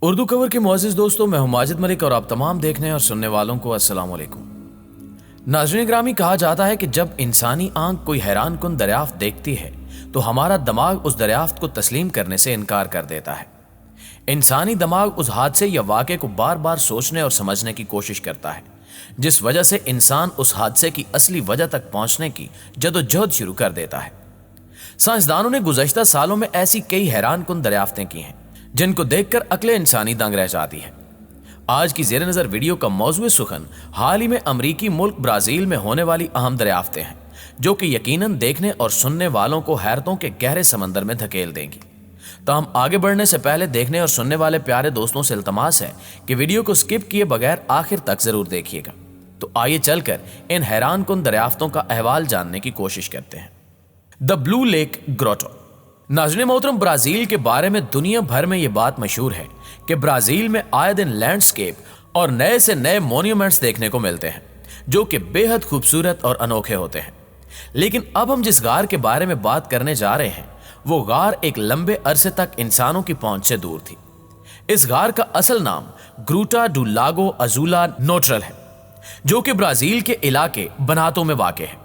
اردو کور کے معزز دوستوں، میں ہوں ماجد ملک اور آپ تمام دیکھنے اور سننے والوں کو السلام علیکم۔ ناظرین گرامی، کہا جاتا ہے کہ جب انسانی آنکھ کوئی حیران کن دریافت دیکھتی ہے تو ہمارا دماغ اس دریافت کو تسلیم کرنے سے انکار کر دیتا ہے۔ انسانی دماغ اس حادثے یا واقعے کو بار بار سوچنے اور سمجھنے کی کوشش کرتا ہے، جس وجہ سے انسان اس حادثے کی اصلی وجہ تک پہنچنے کی جدوجہد شروع کر دیتا ہے۔ سائنسدانوں نے گزشتہ سالوں میں ایسی کئی حیران کن دریافتیں کی ہیں جن کو دیکھ کر عقل انسانی دنگ رہ جاتی ہے۔ آج کی زیر نظر ویڈیو کا موضوع سخن حال ہی میں امریکی ملک برازیل میں ہونے والی اہم دریافتیں ہیں، جو کہ یقیناً دیکھنے اور سننے والوں کو حیرتوں کے گہرے سمندر میں دھکیل دیں گی۔ تاہم آگے بڑھنے سے پہلے دیکھنے اور سننے والے پیارے دوستوں سے التماس ہے کہ ویڈیو کو سکپ کیے بغیر آخر تک ضرور دیکھیے گا۔ تو آئیے چل کر ان حیران کن دریافتوں کا احوال جاننے کی کوشش کرتے ہیں۔ دا بلو لیک گروٹو۔ ناظرین محترم، برازیل کے بارے میں دنیا بھر میں یہ بات مشہور ہے کہ برازیل میں آئے دن لینڈسکیپ اور نئے سے نئے مونیومنٹس دیکھنے کو ملتے ہیں جو کہ بے حد خوبصورت اور انوکھے ہوتے ہیں۔ لیکن اب ہم جس غار کے بارے میں بات کرنے جا رہے ہیں وہ غار ایک لمبے عرصے تک انسانوں کی پہنچ سے دور تھی۔ اس غار کا اصل نام گروٹا ڈو لاگو ازولا نوٹرل ہے، جو کہ برازیل کے علاقے بناتو میں واقع ہے۔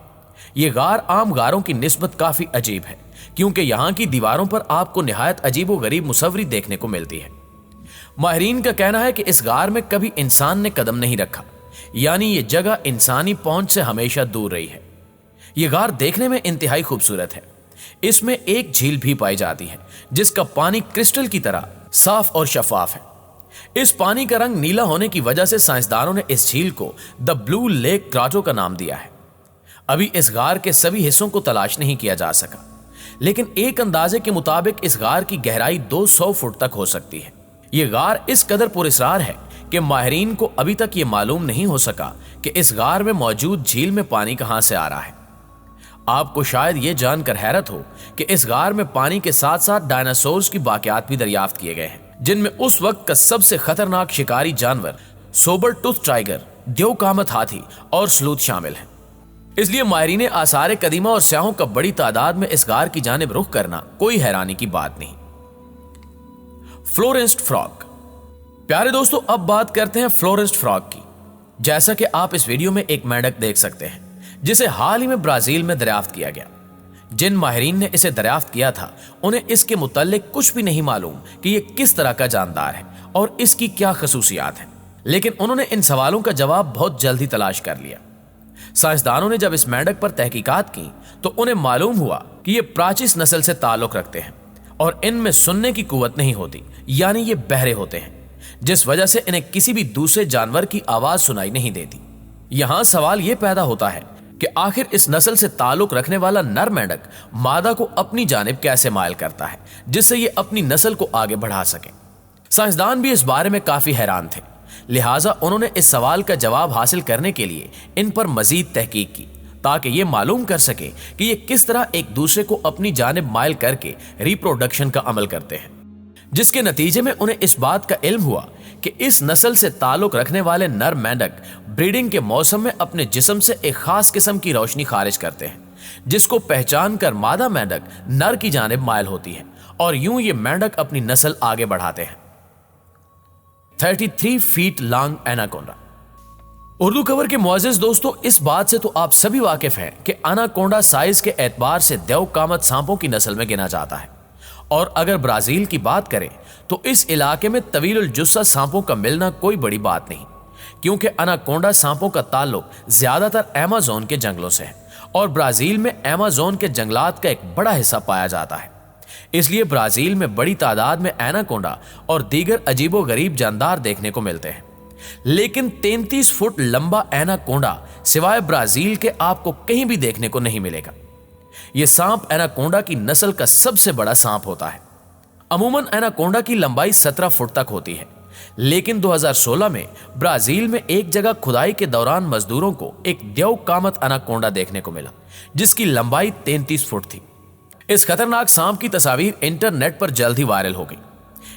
یہ غار عام غاروں کی نسبت کافی عجیب ہے، کیونکہ یہاں کی دیواروں پر آپ کو نہایت عجیب و غریب مصوری دیکھنے کو ملتی ہے۔ ماہرین کا کہنا ہے کہ اس غار میں کبھی انسان نے قدم نہیں رکھا، یعنی یہ جگہ انسانی پہنچ سے ہمیشہ دور رہی ہے۔ یہ غار دیکھنے میں انتہائی خوبصورت ہے۔ اس میں ایک جھیل بھی پائی جاتی ہے جس کا پانی کرسٹل کی طرح صاف اور شفاف ہے۔ اس پانی کا رنگ نیلا ہونے کی وجہ سے سائنسدانوں نے اس جھیل کو دا بلو لیک گراٹو کا نام دیا ہے۔ ابھی اس غار کے سبھی حصوں کو تلاش نہیں کیا جا سکا، لیکن ایک اندازے کے مطابق اس غار کی گہرائی 200 فٹ تک ہو سکتی ہے۔ یہ غار اس قدر پراسرار ہے کہ ماہرین کو ابھی تک یہ معلوم نہیں ہو سکا کہ اس غار میں موجود جھیل میں پانی کہاں سے آ رہا ہے۔ آپ کو شاید یہ جان کر حیرت ہو کہ اس غار میں پانی کے ساتھ ساتھ ڈائناسورز کی باقیات بھی دریافت کیے گئے ہیں، جن میں اس وقت کا سب سے خطرناک شکاری جانور سوبر ٹوتھ ٹائیگر، دیو قامت ہاتھی اور سلوتھ شامل ہیں۔ اس لیے ماہرین آثار قدیمہ اور سیاحوں کا بڑی تعداد میں اس غار کی جانب رخ کرنا کوئی حیرانی کی بات نہیں۔ فلورینسڈ فراگ۔ پیارے دوستو، اب بات کرتے ہیں فلورینسڈ فراگ کی۔ جیسا کہ آپ اس ویڈیو میں ایک مینڈک دیکھ سکتے ہیں جسے حال ہی میں برازیل میں دریافت کیا گیا۔ جن ماہرین نے اسے دریافت کیا تھا انہیں اس کے متعلق کچھ بھی نہیں معلوم کہ یہ کس طرح کا جاندار ہے اور اس کی کیا خصوصیات ہیں، لیکن انہوں نے ان سوالوں کا جواب بہت جلد ہی تلاش کر لیا۔ سائنسدانوں نے جب اس مینڈک پر تحقیقات کی تو انہیں معلوم ہوا کہ یہ پراچس نسل سے تعلق رکھتے ہیں اور ان میں سننے کی قوت نہیں ہوتی، یعنی یہ بہرے ہوتے ہیں، جس وجہ سے انہیں کسی بھی دوسرے جانور کی آواز سنائی نہیں دیتی۔ یہاں سوال یہ پیدا ہوتا ہے کہ آخر اس نسل سے تعلق رکھنے والا نر مینڈک مادہ کو اپنی جانب کیسے مائل کرتا ہے جس سے یہ اپنی نسل کو آگے بڑھا سکے۔ سائنسدان بھی اس بارے میں کافی حیران تھے، لہٰذا انہوں نے اس سوال کا جواب حاصل کرنے کے لیے ان پر مزید تحقیق کی تاکہ یہ معلوم کر سکے کہ یہ کس طرح ایک دوسرے کو اپنی جانب مائل کر کے ریپروڈکشن کا عمل کرتے ہیں، جس کے نتیجے میں انہیں اس بات کا علم ہوا کہ اس نسل سے تعلق رکھنے والے نر مینڈک بریڈنگ کے موسم میں اپنے جسم سے ایک خاص قسم کی روشنی خارج کرتے ہیں، جس کو پہچان کر مادہ مینڈک نر کی جانب مائل ہوتی ہے اور یوں یہ مینڈک اپنی نسل آگے بڑھاتے ہیں۔ 33 فیٹ لانگ ایناکونڈا۔ اردو کور کے معزز دوستو، اس بات سے تو آپ سبھی واقف ہیں کہ ایناکونڈا سائز کے اعتبار سے دیو قامت سانپوں کی نسل میں گنا جاتا ہے، اور اگر برازیل کی بات کریں تو اس علاقے میں طویل الجثہ سانپوں کا ملنا کوئی بڑی بات نہیں، کیونکہ ایناکونڈا سانپوں کا تعلق زیادہ تر ایمازون کے جنگلوں سے ہے اور برازیل میں ایمازون کے جنگلات کا ایک بڑا حصہ پایا جاتا ہے۔ اس لیے برازیل میں بڑی تعداد میں ایناکونڈا اور دیگر عجیب و غریب جاندار دیکھنے کو ملتے ہیں، لیکن 33 فٹ لمبا ایناکونڈا سوائے برازیل کے آپ کو کہیں بھی دیکھنے کو نہیں ملے گا۔ یہ سانپ ایناکونڈا کی نسل کا سب سے بڑا سانپ ہوتا ہے۔ عموماً ایناکونڈا کی لمبائی 17 فٹ تک ہوتی ہے، لیکن 2016 میں برازیل میں ایک جگہ کھدائی کے دوران مزدوروں کو ایک دیو قامت ایناکونڈا دیکھنے کو ملا جس کی لمبائی 33 فٹ تھی۔ اس خطرناک سانپ کی تصاویر انٹرنیٹ پر جلد ہی وائرل ہو گئی۔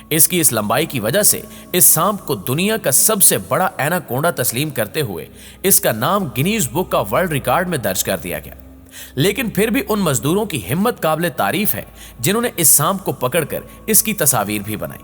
اس کی اس لمبائی کی وجہ سے اس سانپ کو دنیا کا سب سے بڑا ایناکونڈا تسلیم کرتے ہوئے اس کا نام گینیز بک کا ورلڈ ریکارڈ میں درج کر دیا گیا۔ لیکن پھر بھی ان مزدوروں کی ہمت قابل تعریف ہے جنہوں نے اس سانپ کو پکڑ کر اس کی تصاویر بھی بنائی۔